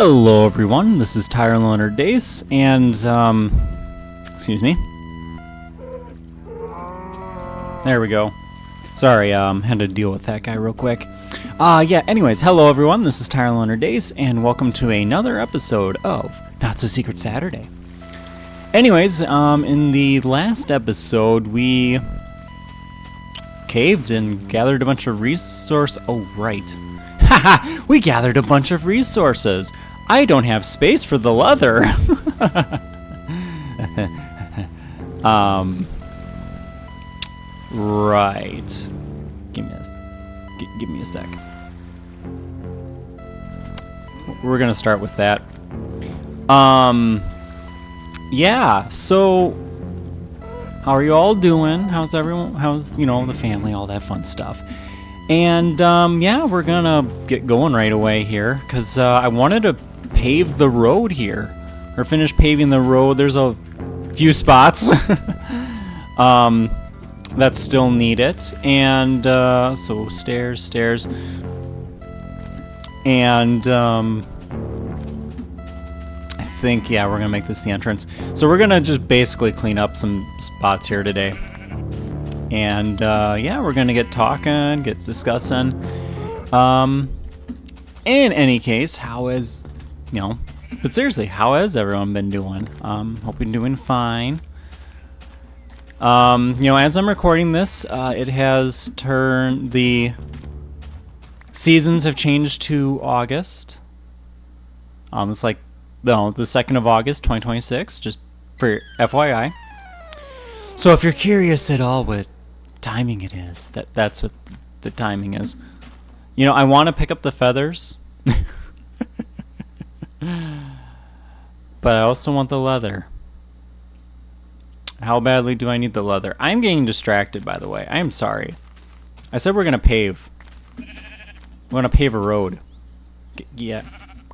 Hello everyone, this is Tyler Dace, and, excuse me. There we go. Sorry, had to deal with that guy real quick. Yeah, anyways, hello everyone, this is Tyler Dace, and welcome to another episode of Not So Secret Saturday. Anyways, in the last episode, we caved and gathered a bunch of oh, right. Haha, we gathered a bunch of resources. I don't have space for the leather. Right. Give me a sec. We're gonna start with that. Yeah, so how are you all doing? How's everyone? How's, the family, all that fun stuff? And, yeah, we're gonna get going right away here, because I wanted to pave the road here, or finish paving the road. There's a few spots that still need it, and, so stairs, and, I think, yeah, we're gonna make this the entrance. So we're gonna just basically clean up some spots here today. And, yeah, we're gonna get talking, get discussing. In any case, but seriously, how has everyone been doing? Hope you're doing fine. As I'm recording this, it has the seasons have changed to August. It's like, the 2nd of August, 2026, just for FYI. So if you're curious at all what timing it is, that's what the timing is. I want to pick up the feathers, but I also want the leather. How badly do I need the leather? I'm getting distracted, by the way. I am sorry. I said we're gonna pave. We're gonna pave a road. Yeah,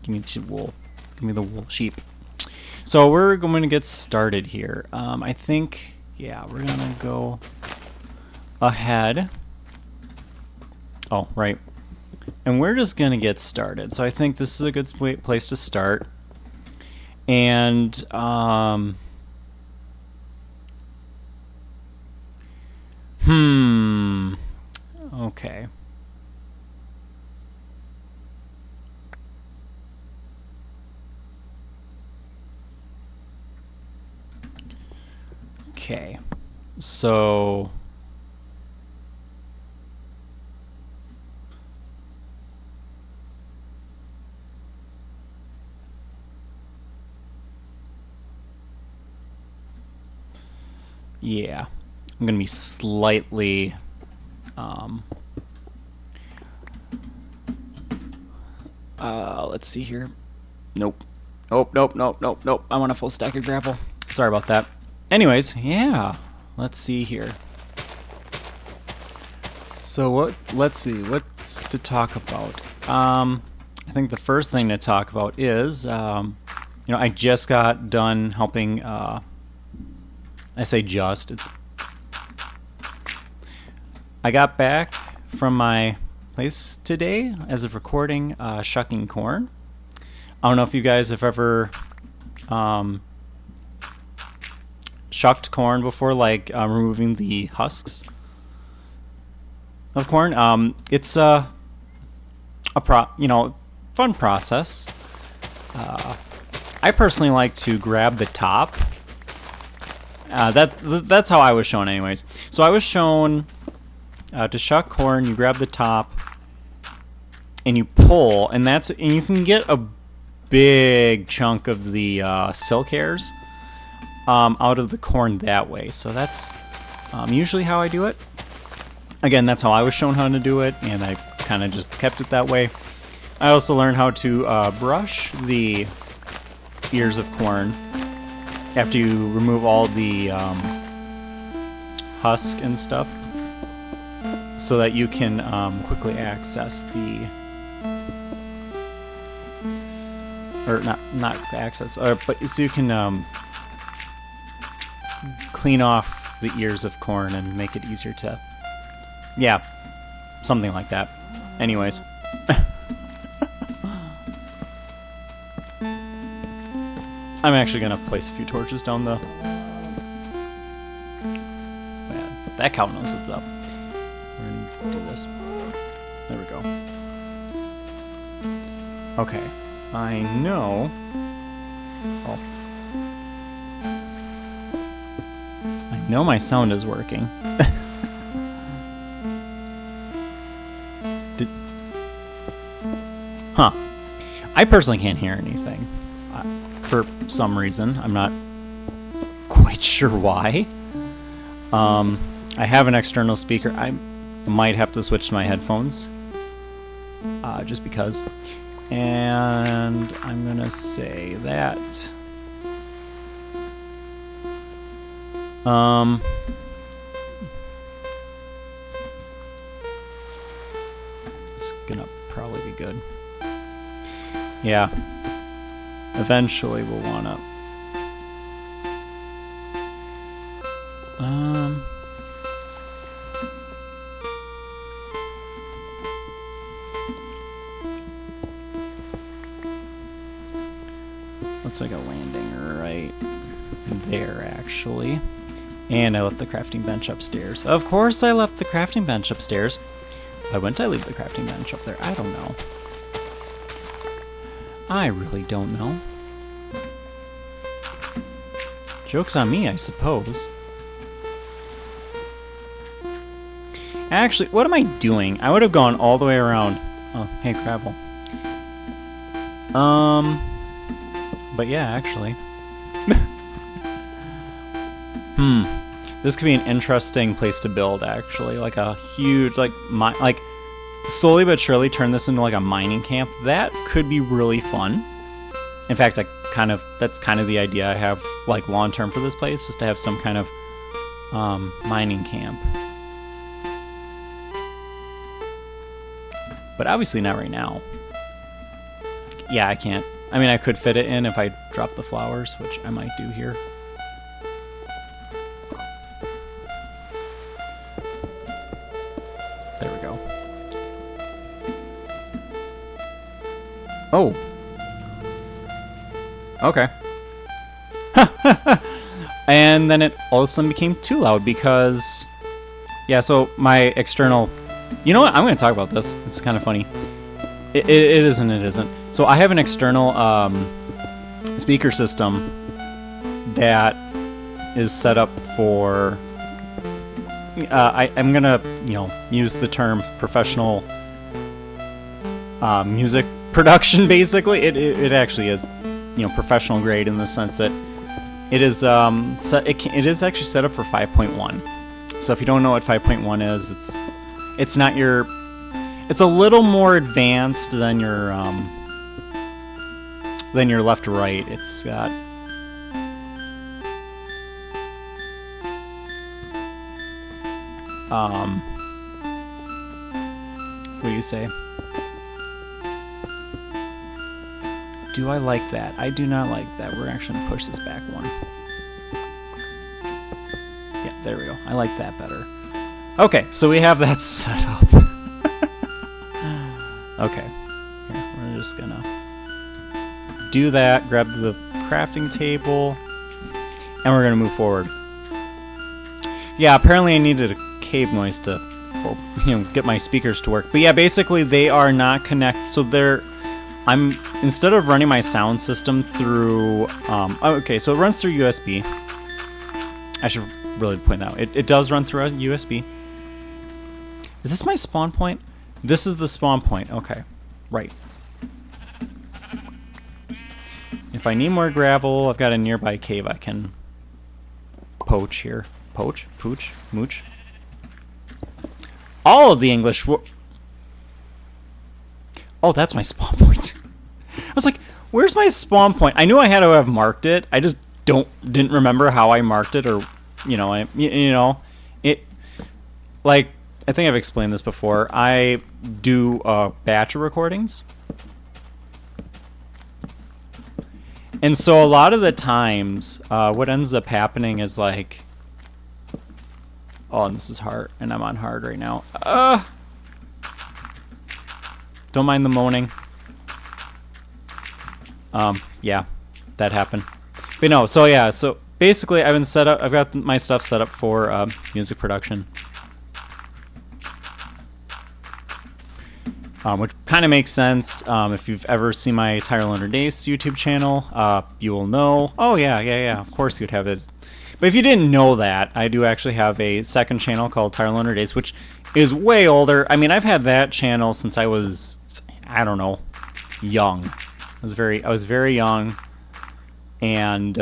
give me the wool. Give me the wool sheep. So we're going to get started here. I think, yeah, we're gonna go ahead. Oh, right. And we're just gonna get started. So I think this is a good place to start. And okay. Okay. So yeah, I'm gonna be slightly let's see here. Nope. Oh, nope. I want a full stack of gravel. Sorry about that. Anyways, yeah, let's see here. So let's see, what's to talk about? I think the first thing to talk about is, I just got done helping, I say just, I got back from my place today, as of recording, shucking corn. I don't know if you guys have ever, shucked corn before, like removing the husks of corn. It's a fun process. I personally like to grab the top. That's how I was shown, anyways. So I was shown to shuck corn. You grab the top and you pull, and you can get a big chunk of the silk hairs out of the corn that way. So that's usually how I do it. Again, that's how I was shown how to do it, and I kind of just kept it that way. I also learned how to brush the ears of corn after you remove all the husk and stuff, so that you can quickly access not access, but so you can clean off the ears of corn and make it easier to, yeah, something like that. Anyways. I'm actually gonna place a few torches down the... Man, that cow knows what's up. We're gonna do this. There we go. Okay. I know... Oh. I know my sound is working. Huh. I personally can't hear anything. For some reason. I'm not quite sure why. I have an external speaker. I might have to switch to my headphones. Just because. And I'm gonna say that. It's gonna probably be good. Yeah. Eventually we'll wanna... Let's make a landing right there, actually. And I left the crafting bench upstairs. Of course I left the crafting bench upstairs. Why wouldn't I leave the crafting bench up there? I don't know. I really don't know. Joke's on me, I suppose. Actually, what am I doing? I would have gone all the way around. Oh, hey, gravel. But yeah, actually. This could be an interesting place to build, actually. Like a huge, like slowly but surely turn this into like a mining camp. That could be really fun. In fact, that's kind of the idea I have, like, long term for this place, is to have some kind of mining camp. But obviously not right now. Yeah, I can't. I mean, I could fit it in if I drop the flowers, which I might do here. There we go. Oh. Okay. And then it all of a sudden became too loud because... Yeah, so my external... You know what? I'm going to talk about this. It's kind of funny. It isn't. So I have an external speaker system that is set up for... I'm going to, use the term professional music production, basically. It actually is, professional grade in the sense that it is it is actually set up for 5.1. So if you don't know what 5.1 is, it's not your... It's a little more advanced than your left to right. It's got... what do you say? Do I like that? I do not like that. We're actually going to push this back one. Yeah, there we go. I like that better. Okay, so we have that set up. Okay. Here, we're just going to do that, grab the crafting table, and we're going to move forward. Yeah, apparently I needed a cave noise to, get my speakers to work. But yeah, basically they are not connected. So instead of running my sound system through, okay, so it runs through USB. I should really point out, it does run through a USB. Is this my spawn point? This is the spawn point. Okay, right. If I need more gravel, I've got a nearby cave I can poach here. Poach? Pooch? Mooch? All of the English... Oh, that's my spawn point. I was like, where's my spawn point? I knew I had to have marked it. I just didn't remember how I marked it, or, like, I think I've explained this before. I do a batch of recordings. And so a lot of the times, what ends up happening is like... Oh, and this is hard, and I'm on hard right now. Don't mind the moaning. Yeah, that happened. But no, so yeah, so basically I've got my stuff set up for music production. Which kind of makes sense. If you've ever seen my Tyler Days YouTube channel, you will know. Oh yeah, of course you'd have it. But if you didn't know that, I do actually have a second channel called Tyler Days, which is way older. I mean, I've had that channel since I was, I don't know, young. I was very young, and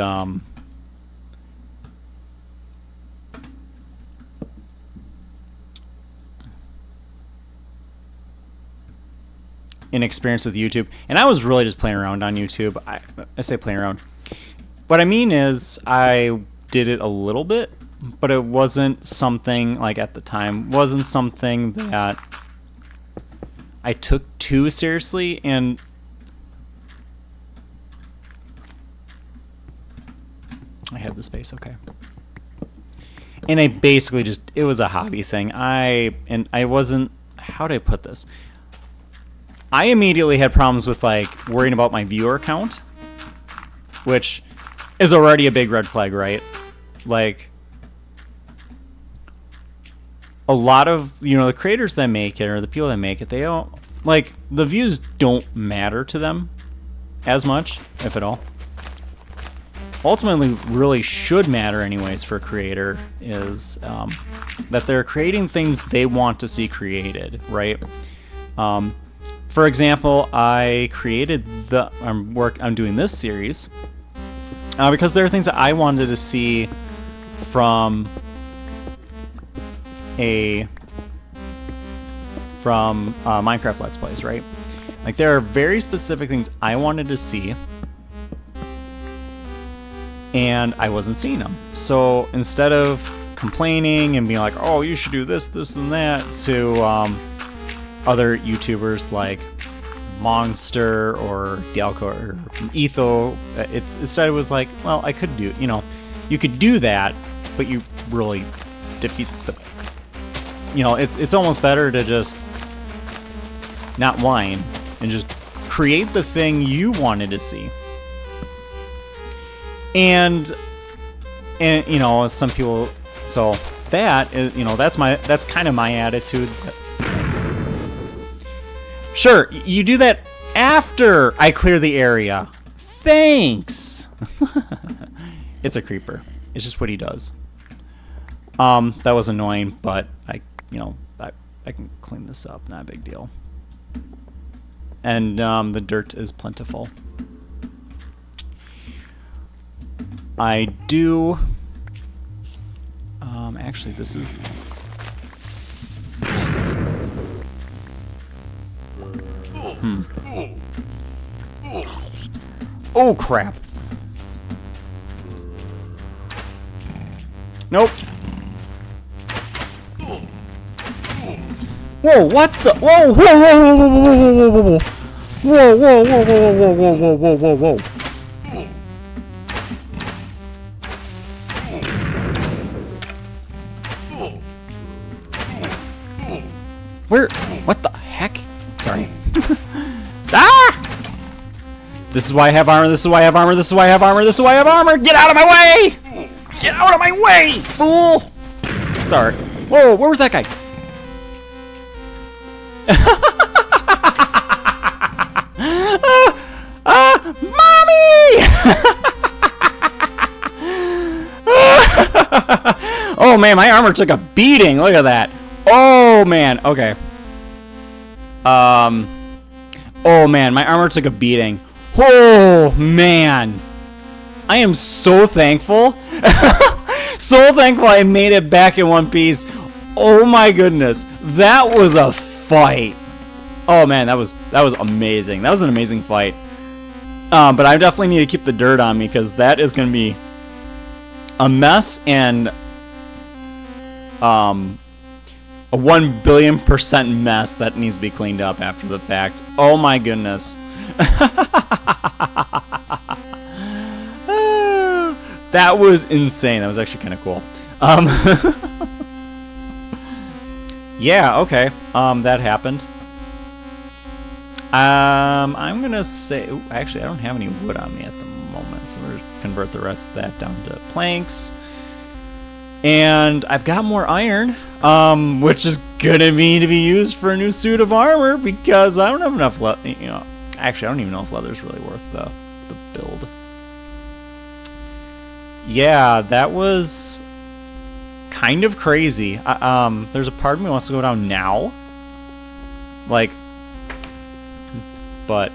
inexperienced with YouTube, and I was really just playing around on YouTube. I say playing around. What I mean is I did it a little bit, but it wasn't something, like at the time, wasn't something that I took too seriously, and I had the space, okay. And I basically just, it was a hobby thing. I wasn't, how do I put this? I immediately had problems with like worrying about my viewer count, which is already a big red flag, right? Like a lot of, you know, the creators that make it or the people that make it, they don't, like, the views don't matter to them as much, if at all. Ultimately, really should matter anyways for a creator is that they're creating things they want to see created, right? For example, I created I'm doing this series because there are things that I wanted to see from Minecraft Let's Plays, right? Like, there are very specific things I wanted to see, and I wasn't seeing them. So instead of complaining and being like, oh, you should do this, this, and that, to other YouTubers like Monster or Dialco or Etho, instead it was like, well, I could do, you know, you could do that, but you really defeat the, you know, it's almost better to just not whine and just create the thing you wanted to see. And you know, some people, so that is, you know, that's kind of my attitude. Sure, you do that after I clear the area. Thanks. It's a creeper. It's just what he does. That was annoying, but I can clean this up. Not a big deal. And the dirt is plentiful. I do. Actually, this is. Oh crap! Nope. Whoa! What the? Whoa! Whoa! Whoa! Whoa! Whoa! Whoa! Whoa! Whoa! Whoa! Whoa! Whoa! Whoa! Whoa! Whoa! Where? What the heck? Sorry. Ah! This is why I have armor. This is why I have armor. This is why I have armor. This is why I have armor. Get out of my way! Get out of my way, fool! Sorry. Whoa, where was that guy? Mommy! Oh man, my armor took a beating. Look at that. Oh man. Okay. Oh man, my armor took a beating. Oh man. I am so thankful. So thankful I made it back in one piece. Oh my goodness. That was a fight. Oh man, that was amazing. That was an amazing fight. But I definitely need to keep the dirt on me because that is going to be a mess and a 1,000,000,000% mess that needs to be cleaned up after the fact. Oh my goodness. That was insane. That was actually kind of cool. Yeah, okay. That happened. I'm gonna say, ooh, actually I don't have any wood on me at the moment. So we're going to convert the rest of that down to planks. And I've got more iron, which is going to need to be used for a new suit of armor because I don't have enough leather. You know, actually, I don't even know if leather's really worth the build. Yeah, that was kind of crazy. There's a part of me that wants to go down now. Like, but...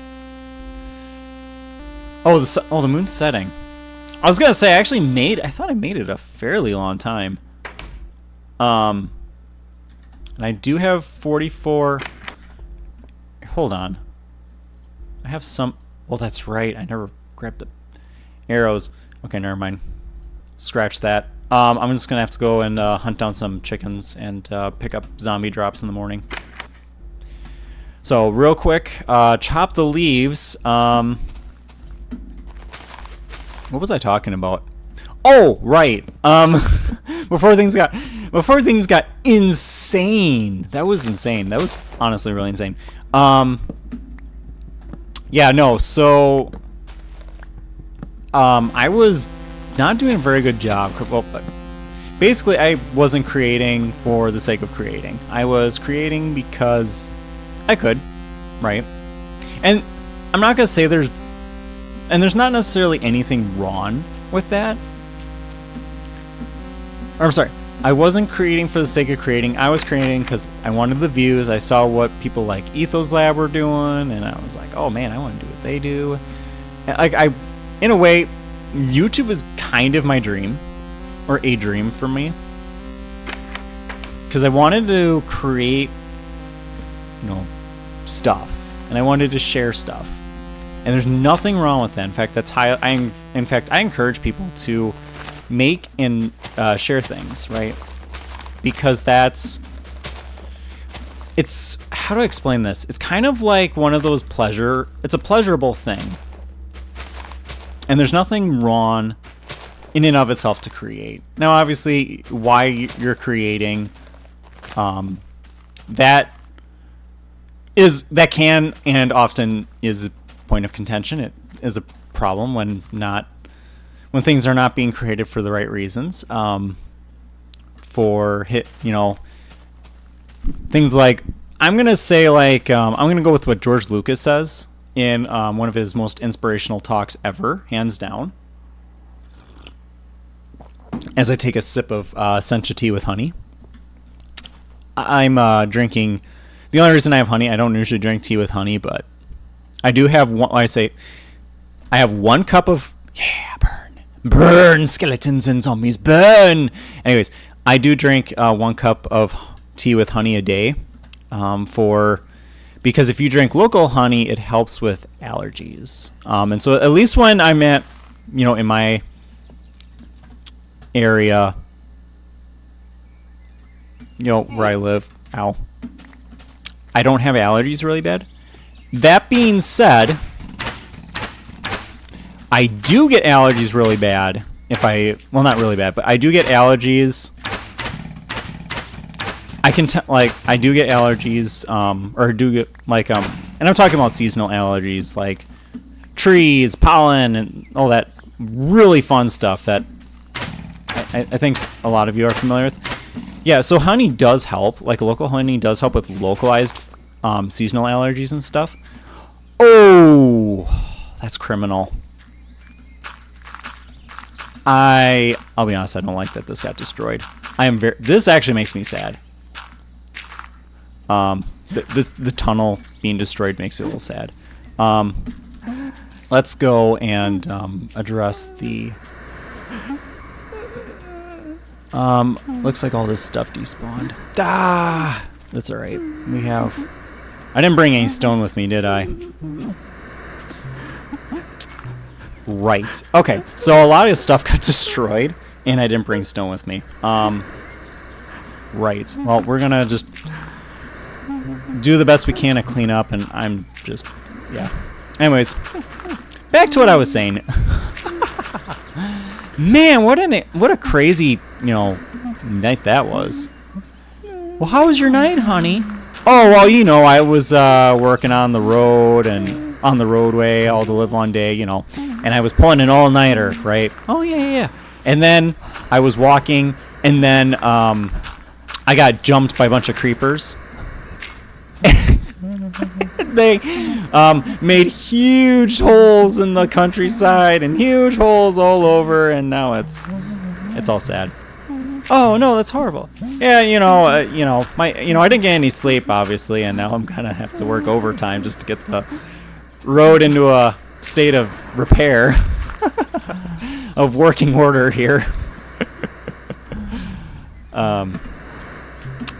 Oh, the moon's setting. I was gonna say, I thought I made it a fairly long time. And I do have 44... Hold on. I have some... Oh, that's right. I never grabbed the arrows. Okay, never mind. Scratch that. I'm just gonna have to go and hunt down some chickens and pick up zombie drops in the morning. So, real quick, chop the leaves. What was I talking about? Oh, right. Before things got insane. That was insane. That was honestly really insane. Yeah, no. So, I was not doing a very good job. Well, basically, I wasn't creating for the sake of creating. I was creating because I could, right? And I'm not gonna say there's not necessarily anything wrong with that. Or, I'm sorry. I wasn't creating for the sake of creating. I was creating because I wanted the views. I saw what people like Ethos Lab were doing, and I was like, oh man, I want to do what they do. Like, in a way, YouTube is kind of my dream, or a dream for me, because I wanted to create, you know, stuff, and I wanted to share stuff, and there's nothing wrong with that. In fact, I encourage people to make and share things, right? Because it's how do I explain this? It's kind of like one of those it's a pleasurable thing. And there's nothing wrong in and of itself to create. Now, obviously, why you're creating, that can and often is a point of contention. It is a problem when things are not being created for the right reasons. Things like, I'm gonna say, like, I'm gonna go with what George Lucas says in one of his most inspirational talks ever, hands down. As I take a sip of sencha tea with honey, I'm drinking. The only reason I have honey, I don't usually drink tea with honey, but I do have one. I have 1 cup of burn skeletons and zombies, burn. Anyways, I do drink 1 cup of tea with honey a day, because if you drink local honey, it helps with allergies. And so at least when I'm at, in my area, where I live, I don't have allergies really bad. That being said, I do get allergies really bad well, not really bad, but I do get allergies. I do get allergies, or do get, and I'm talking about seasonal allergies, like trees, pollen, and all that really fun stuff that I think a lot of you are familiar with. Yeah, so honey does help. Like, local honey does help with localized seasonal allergies and stuff. Oh, that's criminal. I'll be honest, I don't like that this got destroyed. This actually makes me sad. The tunnel being destroyed makes me a little sad. Let's go and address the... looks like all this stuff despawned. That's alright. I didn't bring any stone with me, did I? Right. Okay, so a lot of stuff got destroyed, and I didn't bring stone with me. Right. Well, we're gonna just do the best we can to clean up, and I'm just... yeah. Anyways, back to what I was saying. Man, what a crazy, night that was. Well, how was your night, honey? Oh, well, I was working on the road and on the roadway all the live long day, and I was pulling an all-nighter, right? Oh, yeah. And then I was walking, and then I got jumped by a bunch of creepers. They made huge holes in the countryside and huge holes all over, and now it's all sad. Oh no, that's horrible. Yeah, I didn't get any sleep, obviously, and now I'm gonna have to work overtime just to get the road into a state of repair, of working order here.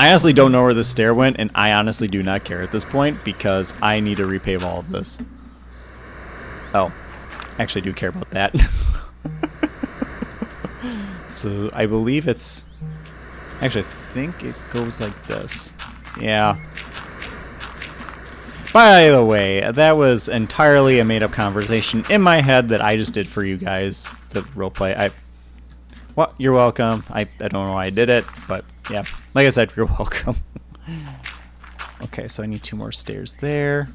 I honestly don't know where the stair went, and I honestly do not care at this point because I need to repave all of this. Oh, I actually do care about that. So I believe it's... Actually, I think it goes like this. Yeah. By the way, that was entirely a made-up conversation in my head that I just did for you guys to roleplay. Well, you're welcome. I don't know why I did it, but yeah. Like I said, you're welcome. Okay, so I need 2 more stairs there.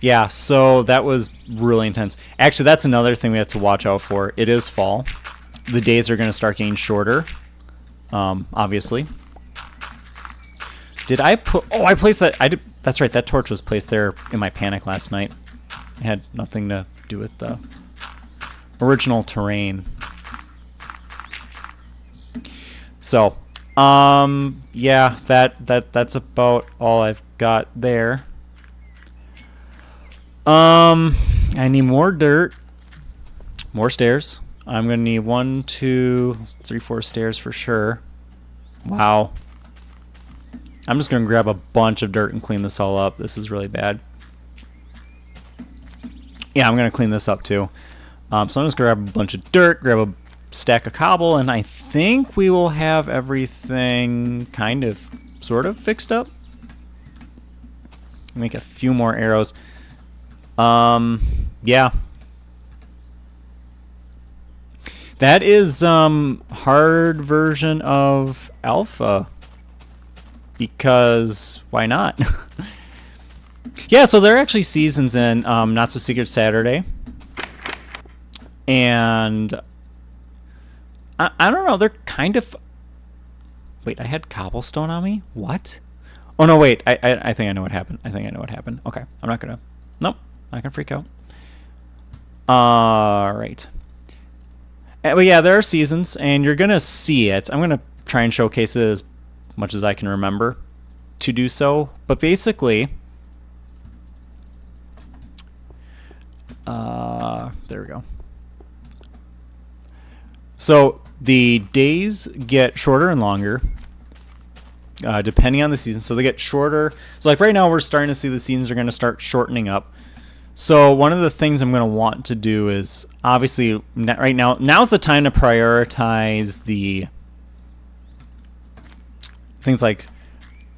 Yeah, so that was really intense. Actually, that's another thing we have to watch out for. It is fall. The days are going to start getting shorter, obviously. Did I put... Oh, I placed that... I did. That's right, that torch was placed there in my panic last night. It had nothing to do with the original terrain. So, yeah, that's about all I've got there. I need more dirt, more stairs. I'm gonna need 1, 2, 3, 4 stairs for sure. Wow. I'm just gonna grab a bunch of dirt and clean this all up. This is really bad. Yeah, I'm gonna clean this up too. So I'm just gonna grab a bunch of dirt, grab a stack of cobble, and I think we will have everything kind of, sort of fixed up. Make a few more arrows. Yeah. That is hard version of alpha. Because why not? Yeah, so there are actually seasons in Not So Secret Saturday. And I don't know, they're kind of... Wait, I had cobblestone on me? What? Oh no, wait, I think I know what happened. Okay, I'm not gonna... Nope, not gonna freak out. Alright. But yeah, there are seasons, and you're gonna see it. I'm gonna try and showcase it as much as I can remember to do so. But basically... there we go. So the days get shorter and longer depending on the season. So they get shorter. So like right now we're starting to see the seasons are going to start shortening up. So one of the things I'm going to want to do is obviously right now's the time to prioritize the things like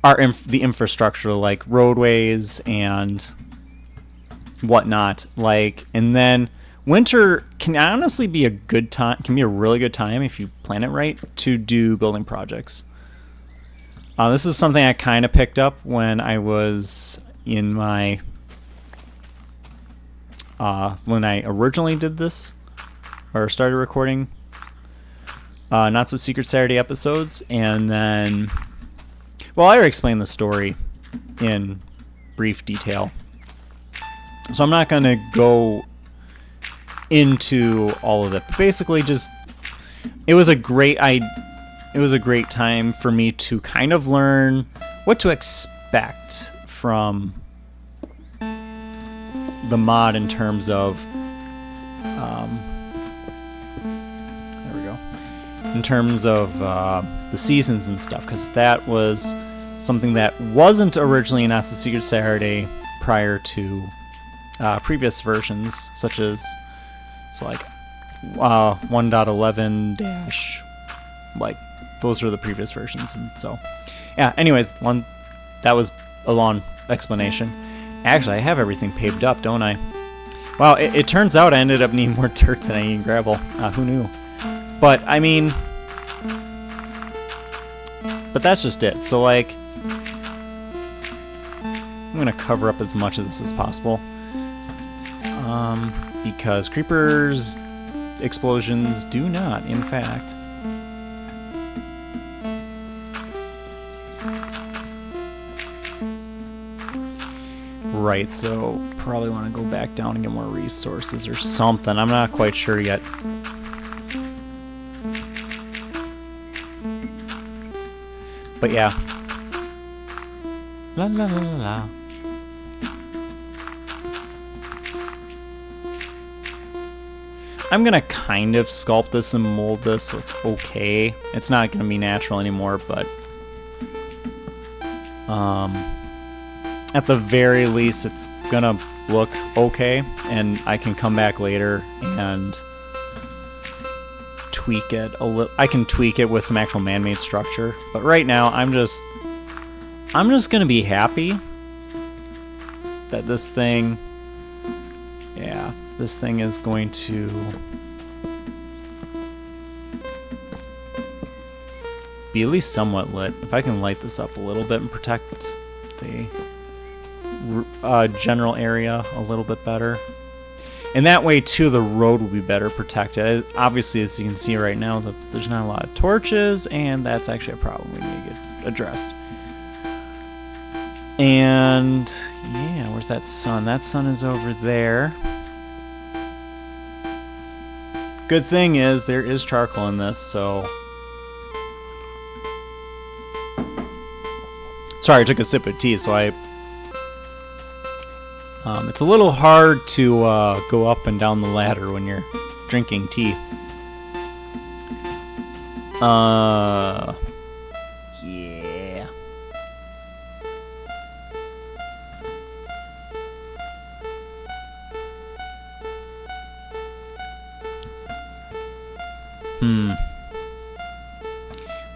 the infrastructure, like roadways and whatnot. And then winter can honestly be a good time, can be a really good time if you plan it right to do building projects. This is something I kind of picked up when I was in my when I originally did this or started recording Not So Secret Saturday episodes, and then well, I already explained the story in brief detail, so I'm not going to go into all of it. But basically, just it was a great time for me to kind of learn what to expect from the mod in terms of there we go, in terms of the seasons and stuff, because that was something that wasn't originally in Not So Secret Saturday prior to previous versions, such as like 1.11 dash, like those are the previous versions. And so yeah, anyways, that was a long explanation. Actually, I have everything paved up, don't I? Wow, it turns out I ended up needing more dirt than I need gravel. Who knew? But I mean, but that's just it. So like, I'm gonna cover up as much of this as possible. Because creepers explosions do not, in fact. Right, so probably want to go back down and get more resources or something. I'm not quite sure yet. But yeah. La la la la la. I'm gonna kind of sculpt this and mold this so it's okay. It's not gonna be natural anymore, but at the very least it's gonna look okay, and I can come back later and tweak it a little. I can tweak it with some actual man-made structure, but right now I'm just gonna be happy that this thing, yeah, this thing is going to be at least somewhat lit. If I can light this up a little bit and protect the general area a little bit better. And that way, too, the road will be better protected. Obviously, as you can see right now, there's not a lot of torches, and that's actually a problem we need to get addressed. And, yeah, where's that sun? That sun is over there. Good thing is, there is charcoal in this, so... Sorry, I took a sip of tea, so I... it's a little hard to go up and down the ladder when you're drinking tea. Yeah.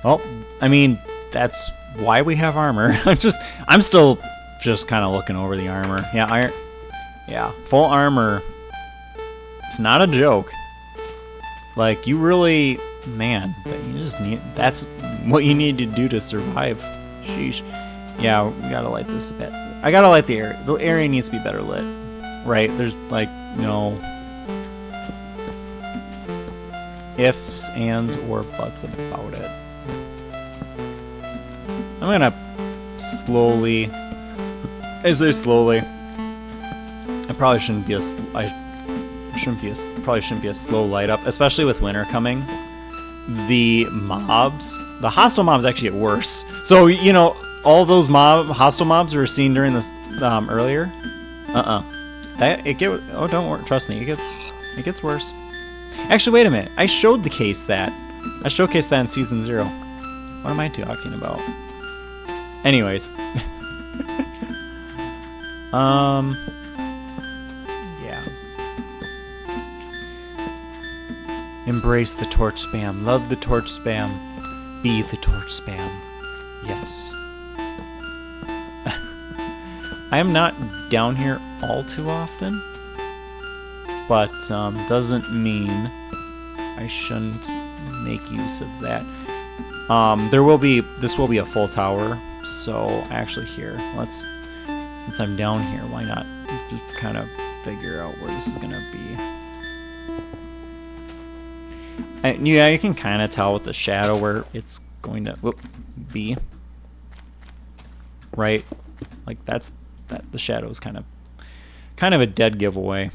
Well, I mean, that's why we have armor. I'm still just kind of looking over the armor. Yeah, full armor. It's not a joke. Like, you really, man, you just need, that's what you need to do to survive. Sheesh. Yeah, we gotta light this a bit. I gotta light the area. The area needs to be better lit. Right? There's, like, no ifs, ands, or buts about it. I'm gonna slowly... I say slowly. I probably shouldn't be probably shouldn't be a slow light up, especially with winter coming. The hostile mobs actually get worse. So, you know, all those hostile mobs we were seeing during this earlier. Oh, don't worry, trust me, it gets worse. Actually, wait a minute. I showcased that in season 0. What am I talking about? Anyways. Yeah. Embrace the torch spam. Love the torch spam. Be the torch spam. Yes. I am not down here all too often, but doesn't mean I shouldn't make use of that. This will be a full tower, so actually here, since I'm down here, why not just kind of figure out where this is gonna be. Yeah, you can kind of tell with the shadow where it's going to be. Right? Like the shadow is kind of a dead giveaway.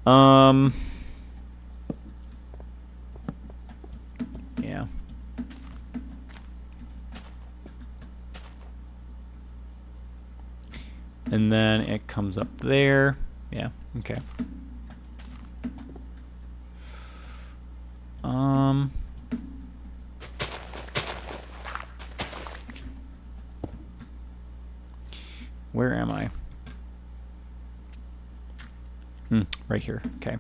Yeah. And then it comes up there. Yeah, okay. Where am I? Right here. Okay.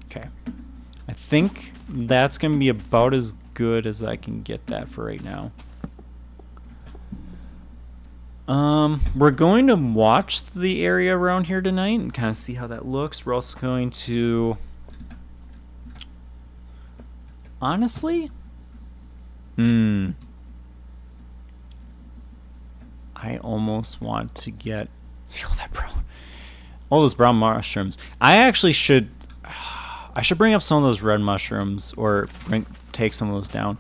Okay. I think that's going to be about as good as I can get that for right now. We're going to watch the area around here tonight and kind of see how that looks. We're also going to... Honestly, I almost want to get... See all that brown... All those brown mushrooms. I should bring up some of those red mushrooms, or take some of those down.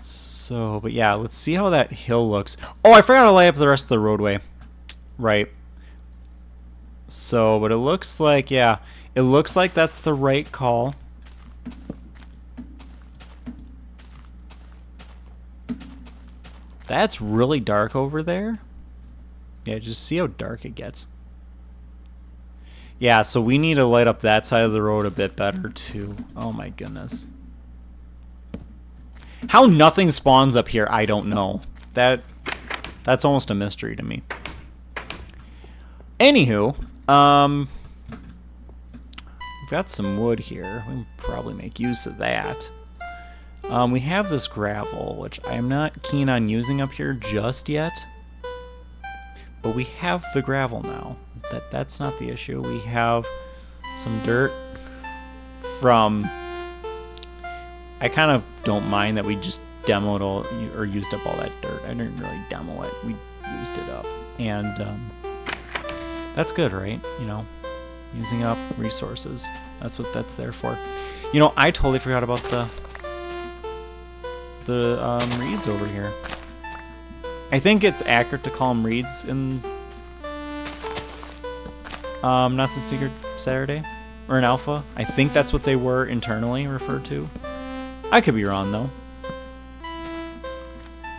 So, but yeah, let's see how that hill looks. Oh, I forgot to light up the rest of the roadway. Right. So, but it looks like, yeah, it looks like that's the right call. That's really dark over there. Yeah, just see how dark it gets. Yeah, so we need to light up that side of the road a bit better too. Oh my goodness. How nothing spawns up here, I don't know. That's almost a mystery to me. Anywho, we've got some wood here. We can probably make use of that. We have this gravel, which I am not keen on using up here just yet. But we have the gravel now. That's not the issue. We have some dirt from... I kind of don't mind that we just demoed all, or used up all that dirt. I didn't really demo it. We used it up. And that's good, right? You know, using up resources. That's what that's there for. You know, I totally forgot about the reeds over here. I think it's accurate to call them reeds in Not So Secret Saturday, or an alpha. I think that's what they were internally referred to. I could be wrong though.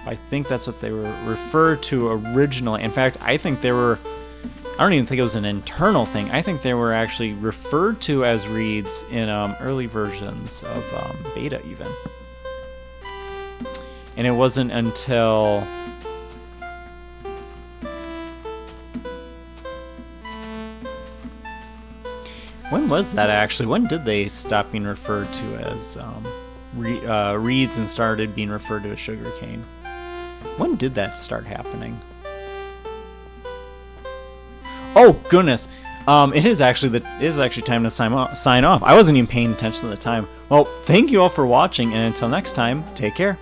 I think that's what they were referred to originally. In fact, I think they were, I don't even think it was an internal thing. I think they were actually referred to as reeds in early versions of beta even. And it wasn't until... When was that actually? When did they stop being referred to as reeds and started being referred to as sugarcane? When did that start happening? Oh goodness! It is actually time to sign off. I wasn't even paying attention at the time. Well, thank you all for watching, and until next time, take care.